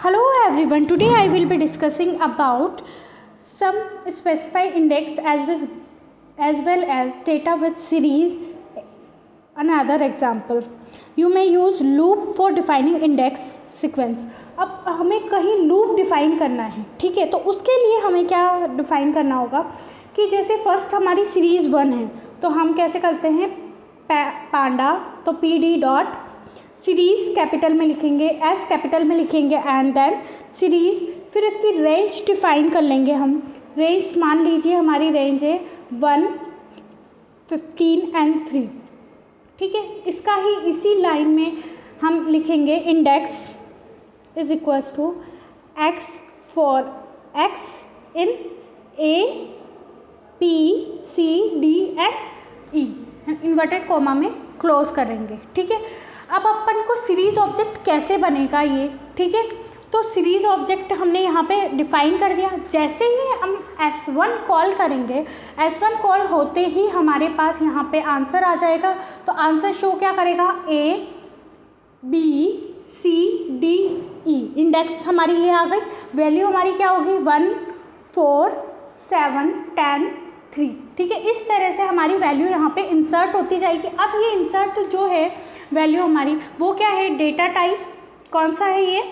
Hello everyone, today I will be discussing about some specified index as well as data with series. Another example, you may use loop for defining index sequence. अब हमें कहीं loop define करना है, ठीक है, तो उसके लिए हमें क्या डिफाइन करना होगा कि जैसे फर्स्ट हमारी सीरीज़ 1 है तो हम कैसे करते हैं पांडा, तो PD डॉट सीरीज़ कैपिटल में लिखेंगे, एस कैपिटल में लिखेंगे एंड देन सीरीज़, फिर इसकी रेंज डिफाइन कर लेंगे हम। रेंज मान लीजिए हमारी रेंज है 1, 15 एंड 3, ठीक है। इसका ही इसी लाइन में हम लिखेंगे index is equals to X for X in A P C D and E, inverted comma में क्लोज करेंगे, ठीक है। अब अपन को सीरीज़ ऑब्जेक्ट कैसे बनेगा ये, ठीक है, तो सीरीज़ ऑब्जेक्ट हमने यहाँ पे डिफाइन कर दिया। जैसे ही हम S1 कॉल करेंगे, S1 कॉल होते ही हमारे पास यहाँ पे आंसर आ जाएगा। तो आंसर शो क्या करेगा, A B C D E, index हमारी ये आ गई। वैल्यू हमारी क्या होगी 1 4 7 10 3, ठीक है। इस तरह से हमारी वैल्यू यहाँ पे इंसर्ट होती जाएगी। अब ये इंसर्ट जो है वैल्यू हमारी वो क्या है, डेटा टाइप कौन सा है, ये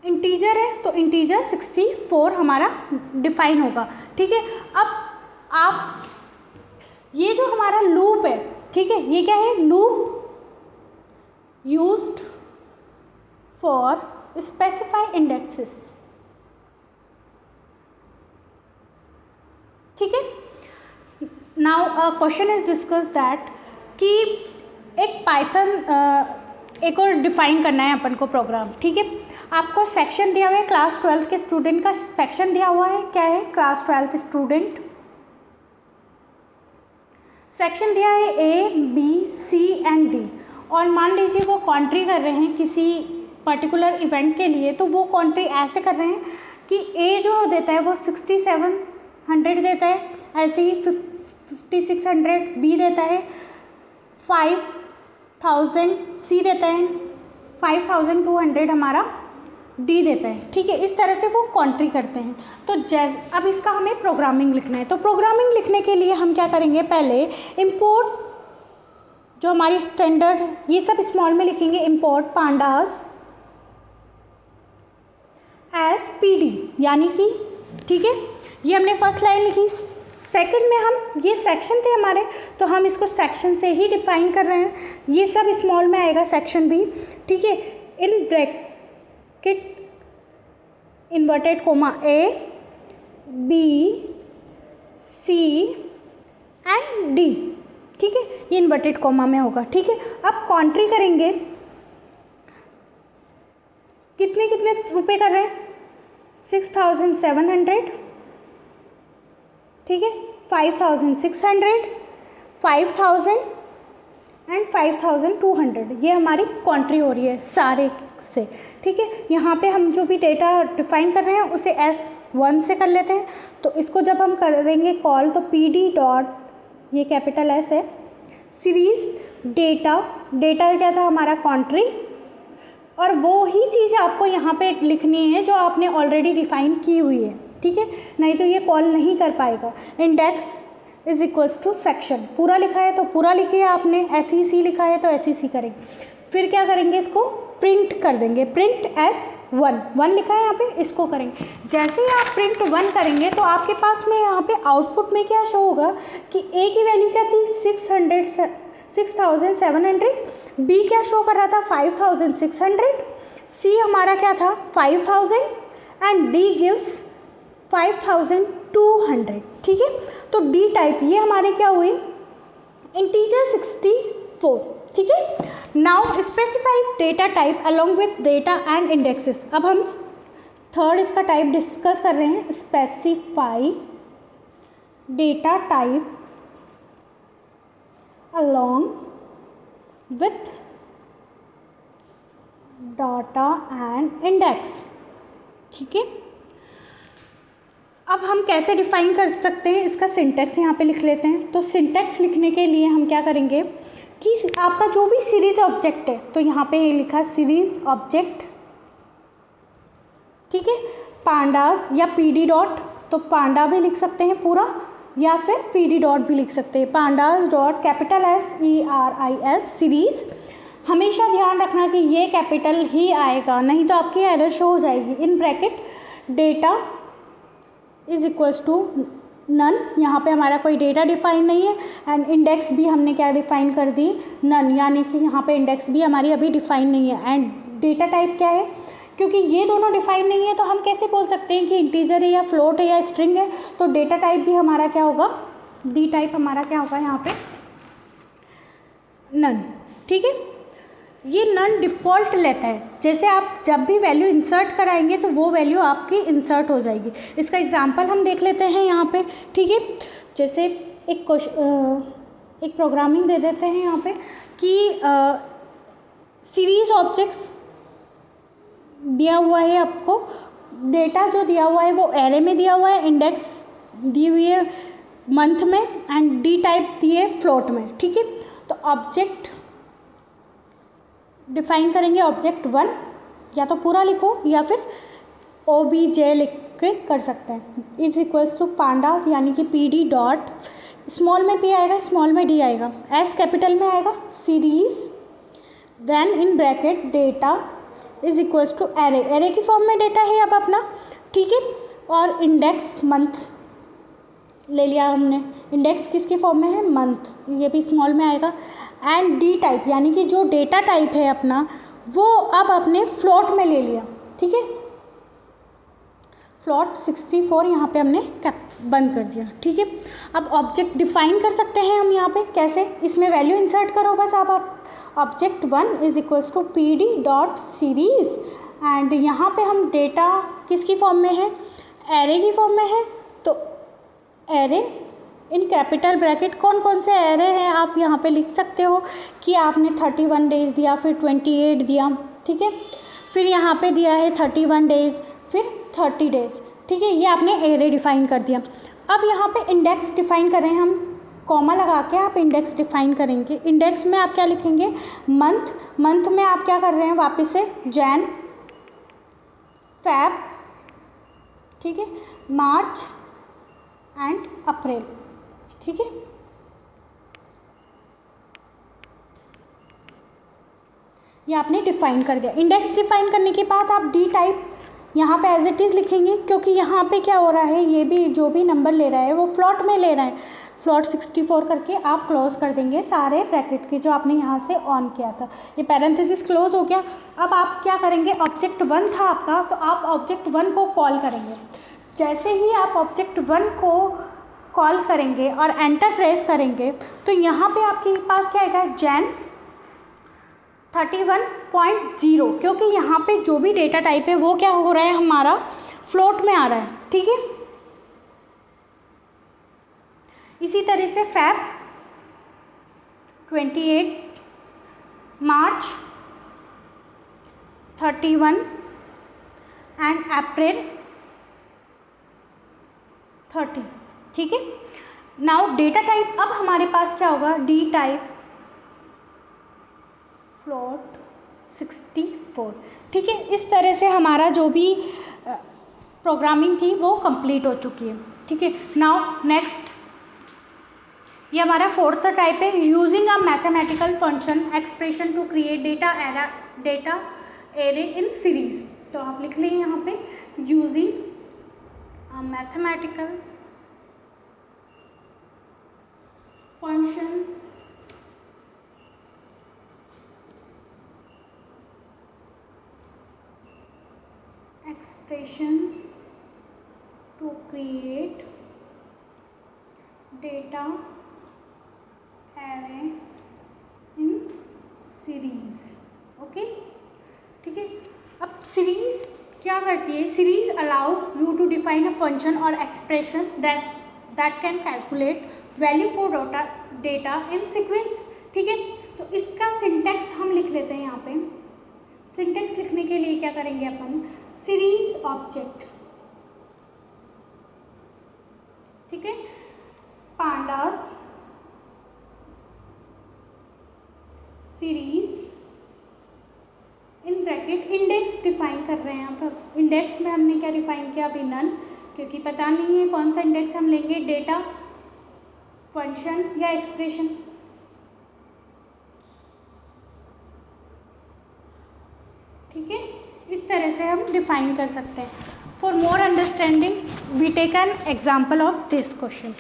इंटीजर है, तो इंटीजर 64 हमारा डिफाइन होगा, ठीक है। अब आप ये जो हमारा लूप है, ठीक है, ये क्या है, loop used for specify indexes, ठीक है। Now question is discuss that कि एक पाइथन एक और डिफाइन करना है अपन को प्रोग्राम, ठीक है। आपको सेक्शन दिया हुआ है, क्लास 12 के स्टूडेंट का सेक्शन दिया हुआ है, क्या है, क्लास 12 स्टूडेंट। सेक्शन दिया है A B C and D, और मान लीजिए वो कॉन्ट्री कर रहे हैं किसी पर्टिकुलर इवेंट के लिए, तो वो कॉन्ट्री ऐसे कर रहे हैं कि A जो देता है वो 6700 देता है, ऐसे ही 5600 B देता है, 5000 C देता है, 5200 हमारा D देता है, ठीक है। इस तरह से वो कॉन्ट्री करते हैं। तो अब इसका हमें प्रोग्रामिंग लिखना है, तो प्रोग्रामिंग लिखने के लिए हम क्या करेंगे, पहले इंपोर्ट जो हमारी स्टैंडर्ड, ये सब स्मॉल में लिखेंगे, इंपोर्ट पांडास एस PD, यानी कि, ठीक है, ये हमने फर्स्ट लाइन लिखी। सेकंड में हम, ये सेक्शन थे हमारे, तो हम इसको सेक्शन से ही डिफाइन कर रहे हैं, ये सब स्मॉल में आएगा सेक्शन भी, ठीक है। In bracket inverted coma A B C and D, ठीक है, ये इन्वर्टेड कोमा में होगा, ठीक है। अब कॉन्ट्री करेंगे, कितने कितने रुपए कर रहे हैं, 6700, ठीक है, 5600, 5000 एंड 5200, ये हमारी कॉन्ट्री हो रही है सारे से, ठीक है। यहाँ पे हम जो भी डेटा डिफाइन कर रहे हैं उसे S1 से कर लेते हैं। तो इसको जब हम करेंगे कॉल, तो PD डॉट, ये कैपिटल S है, सीरीज डेटा, डेटा क्या था हमारा, कॉन्ट्री, और वो ही चीज़ आपको यहाँ पे लिखनी है जो आपने ऑलरेडी डिफाइन की हुई है, ठीक है, नहीं तो ये कॉल नहीं कर पाएगा। Index is equals to section, पूरा लिखा है तो पूरा लिखिए आपने, SEC लिखा है तो SEC करेंगे। फिर क्या करेंगे, इसको प्रिंट कर देंगे, प्रिंट S1 लिखा है यहाँ पे, इसको करेंगे। जैसे ही आप प्रिंट 1 करेंगे तो आपके पास में यहाँ पे आउटपुट में क्या शो होगा कि A की वैल्यू क्या थी 6700, B क्या शो कर रहा था 5600, C हमारा क्या था 5000 एंड D गिव्स 5200, ठीक है। तो D टाइप ये हमारे क्या हुई, इंटीजर 64, ठीक है। Now specify data type along with data and indexes. अब हम थर्ड इसका टाइप डिस्कस कर रहे हैं, specify data type along with data and index, ठीक है। अब हम कैसे डिफाइन कर सकते हैं, इसका सिंटैक्स यहाँ पे लिख लेते हैं। तो सिंटैक्स लिखने के लिए हम क्या करेंगे, कि आपका जो भी सीरीज ऑब्जेक्ट है, तो यहाँ पे लिखा सीरीज ऑब्जेक्ट, ठीक है, पांडास या पीडी डॉट, तो पांडा भी लिख सकते हैं पूरा या फिर पीडी डॉट भी लिख सकते हैं, pandas dot capital SERIS series. हमेशा ध्यान रखना कि ये कैपिटल ही आएगा, नहीं तो आपकी एरर शो हो जाएगी। In bracket data is equals to none, यहाँ पे हमारा कोई डेटा डिफाइन नहीं है, एंड इंडेक्स भी हमने क्या डिफाइन कर दी, नन, यानी कि यहाँ पे इंडेक्स भी हमारी अभी डिफाइन नहीं है। एंड डेटा टाइप क्या है, क्योंकि ये दोनों डिफाइन नहीं है तो हम कैसे बोल सकते हैं कि इंटीजर है या फ्लोट है या स्ट्रिंग है, तो डेटा टाइप भी हमारा क्या होगा, डी टाइप हमारा क्या होगा यहाँ पे, नन, ठीक है। ये नन डिफ़ॉल्ट लेता है, जैसे आप जब भी वैल्यू इंसर्ट कराएंगे तो वो वैल्यू आपकी इंसर्ट हो जाएगी। इसका एग्जांपल हम देख लेते हैं यहाँ पे, ठीक है। जैसे एक प्रोग्रामिंग दे देते हैं यहाँ पे कि सीरीज ऑब्जेक्ट्स दिया हुआ है आपको, डेटा जो दिया हुआ है वो एरे में दिया हुआ है, इंडेक्स दी हुई है मंथ में, एंड डी टाइप दी है फ्लोट में, ठीक है। तो ऑब्जेक्ट डिफाइन करेंगे ऑब्जेक्ट 1, या तो पूरा लिखो या फिर OBJ लिख के कर सकते हैं, इज इक्वल्स टू पांडा, यानी कि PD डॉट, स्मॉल में P आएगा, स्मॉल में D आएगा, S कैपिटल में आएगा, series, then in bracket data is equals to array, array की फॉर्म में डेटा है अब अपना, ठीक है। और इंडेक्स मंथ ले लिया हमने, इंडेक्स किसकी फॉर्म में है, मंथ, ये भी स्मॉल में आएगा, एंड डी टाइप, यानी कि जो डेटा टाइप है अपना वो अब अपने फ्लोट में ले लिया, ठीक है। फ्लोट 64 यहाँ पे हमने बंद कर दिया, ठीक है। अब ऑब्जेक्ट डिफाइन कर सकते हैं हम यहाँ पे कैसे, इसमें वैल्यू इंसर्ट करो बस आप object 1 is equals to PD dot series, and यहाँ पे हम डेटा किसकी फॉर्म में है, एरे की फॉर्म में है, तो एरे इन कैपिटल ब्रैकेट, कौन कौन से एरे हैं आप यहाँ पे लिख सकते हो कि आपने 31 डेज दिया, फिर 28 दिया, ठीक है, फिर यहाँ पे दिया है 31 डेज, फिर 30 डेज, ठीक है, ये आपने एरे डिफाइन कर दिया। अब यहाँ पे इंडेक्स डिफाइन करें हम, कॉमा लगा के आप इंडेक्स डिफाइन करेंगे। इंडेक्स में आप क्या लिखेंगे, मंथ, मंथ में आप क्या कर रहे हैं वापस से, जैन, फैब, ठीक है, मार्च एंड अप्रैल, ठीक है। ये आपने डिफाइन कर दिया। इंडेक्स डिफाइन करने के बाद आप डी टाइप यहाँ पे एज इट इज़ लिखेंगे, क्योंकि यहाँ पे क्या हो रहा है, ये भी जो भी नंबर ले रहा है वो फ्लॉट में ले रहा है, फ्लॉट 64 करके आप क्लोज कर देंगे सारे ब्रैकेट के जो आपने यहाँ से ऑन किया था, ये पैरेंथेसिस क्लोज हो गया। अब आप क्या करेंगे, ऑब्जेक्ट 1 था आपका, तो आप ऑब्जेक्ट 1 को कॉल करेंगे। जैसे ही आप ऑब्जेक्ट 1 को कॉल करेंगे और एंटर प्रेस करेंगे तो यहाँ पे आपके पास क्या आएगा, जैन 31.0, क्योंकि यहाँ पे जो भी डेटा टाइप है वो क्या हो रहा है, हमारा फ्लोट में आ रहा है, ठीक है। इसी तरह से फैब 28, मार्च 31 एंड अप्रैल 30, ठीक है। नाउ डेटा टाइप अब हमारे पास क्या होगा, डी टाइप फ्लोट 64, ठीक है। इस तरह से हमारा जो भी प्रोग्रामिंग थी वो कंप्लीट हो चुकी है, ठीक है। नाउ नेक्स्ट, ये हमारा फोर्थ टाइप है, using a mathematical function expression to create data array in series. तो आप लिख लें यहाँ पे, यूजिंग अ मैथमेटिकल फंक्शन expression to create data array in series, okay, ठीक है। अब सीरीज क्या करती है, series allow you to define a function और expression that can calculate value for data in sequence, ठीक है। तो इसका सिंटैक्स हम लिख लेते हैं यहाँ पे। सिंटैक्स लिखने के लिए क्या करेंगे अपन, सीरीज ऑब्जेक्ट, ठीक है, pandas series in bracket index define कर रहे हैं यहाँ पर। इंडेक्स में हमने क्या डिफाइन किया, अभी नन, क्योंकि पता नहीं है कौन सा इंडेक्स हम लेंगे, डेटा, फंक्शन या एक्सप्रेशन। ठीक है, इस तरह से हम डिफाइन कर सकते हैं। For more understanding we take an example of this question.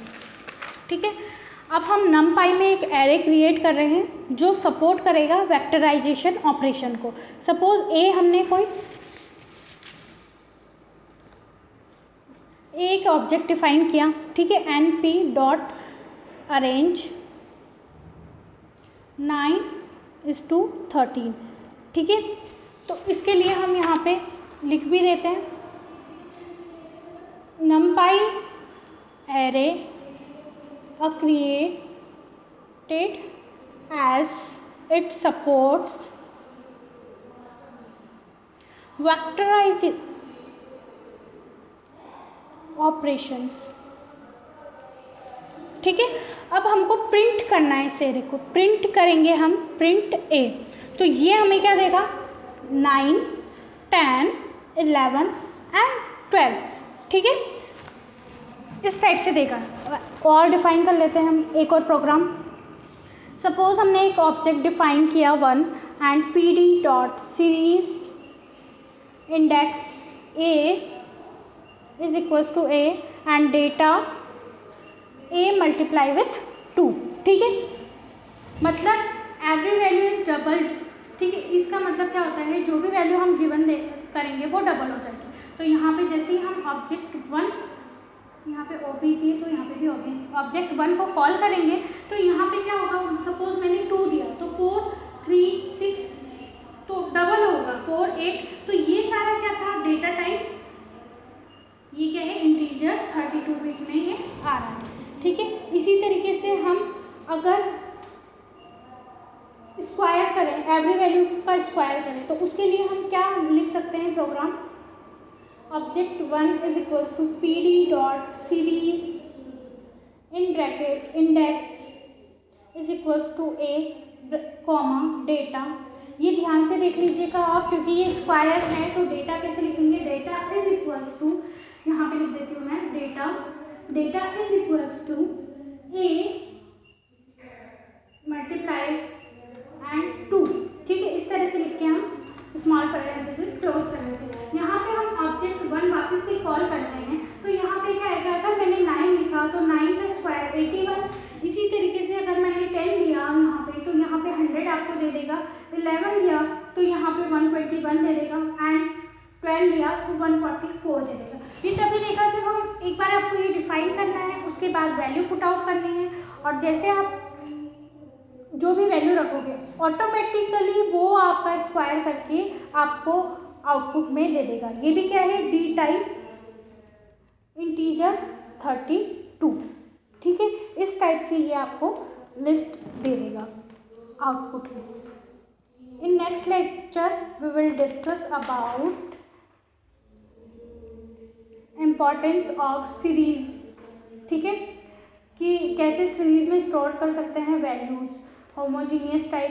ठीक है, अब हम नमपाई में एक एरे क्रिएट कर रहे हैं जो सपोर्ट करेगा वेक्टराइजेशन ऑपरेशन को। सपोज ए हमने कोई एक ऑब्जेक्ट डिफाइन किया, ठीक है, एन पी डॉट अरेंज 9:13। ठीक है, तो इसके लिए हम यहाँ पे लिख भी देते हैं numpy array created as it supports vectorization operations। ठीक है, अब हमको प्रिंट करना है इस एरे को। प्रिंट करेंगे हम प्रिंट ए, तो ये हमें क्या देगा, 9, 10, 11 एंड 12। ठीक है, इस टाइप से देगा। और डिफाइन कर लेते हैं हम एक और प्रोग्राम। सपोज हमने एक ऑब्जेक्ट डिफाइन किया 1 and P D dot series index A is equals to A and data A multiply with 2। ठीक है, मतलब एवरी वैल्यू इज डबल्ड। ठीक है, इसका मतलब क्या होता है, जो भी वैल्यू हम गिवन दे करेंगे वो डबल हो जाएगी। तो यहाँ पे जैसे ही हम ऑब्जेक्ट 1, यहाँ पे ओबीजे, तो यहाँ पे भी ऑब्जेक्ट 1 को कॉल करेंगे तो यहाँ पे क्या होगा, सपोज मैंने 2 दिया तो 4, 3, 6 तो डबल होगा 4, 8। तो ये सारा क्या था, डेटा टाइप, ये क्या है, इंटीजर 32 बिट में ये आ रहा है। ठीक है, इसी तरीके से हम अगर स्क्वायर करें, एवरी वैल्यू का स्क्वायर करें, तो उसके लिए हम क्या लिख सकते हैं program, object 1 is equals to P D dot series in bracket index is equals to A comma data. ये ध्यान से देख लीजिएगा आप, क्योंकि ये स्क्वायर है तो डेटा कैसे लिखेंगे, डेटा इज इक्वल्स टू, यहाँ पे लिख देती हूँ मैं, data is equals to A multiply and 2। ठीक है, इस तरह से लिख के हम स्मॉल पैरेंथेसिस क्लोज कर लेते हैं। यहाँ पे हम ऑब्जेक्ट 1 वापस से कॉल करते हैं, तो यहाँ पे क्या आएगा, अगर मैंने 9 लिखा तो 9 का स्क्वायर 81। इसी तरीके से अगर मैंने 10 लिया यहाँ पे, तो यहाँ पे 100 आपको दे देगा। 11 लिया तो यहाँ पे 121 दे देगा एंड 12 लिया तो 144 दे देगा। ये तभी देखा जब हम एक बार आपको ये डिफाइन करना है, उसके बाद वैल्यू पुट आउट करनी है, और जैसे आप जो भी वैल्यू रखोगे ऑटोमेटिकली वो आपका स्क्वायर करके आपको आउटपुट में दे देगा। ये भी क्या है, डी टाइप इंटीजर 32। ठीक है, इस टाइप से ये आपको लिस्ट दे देगा आउटपुट में। In next lecture we will discuss about importance of series. ठीक है, कि कैसे सीरीज में स्टोर कर सकते हैं values, homogeneous type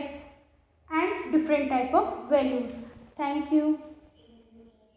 and different type of values. Thank you.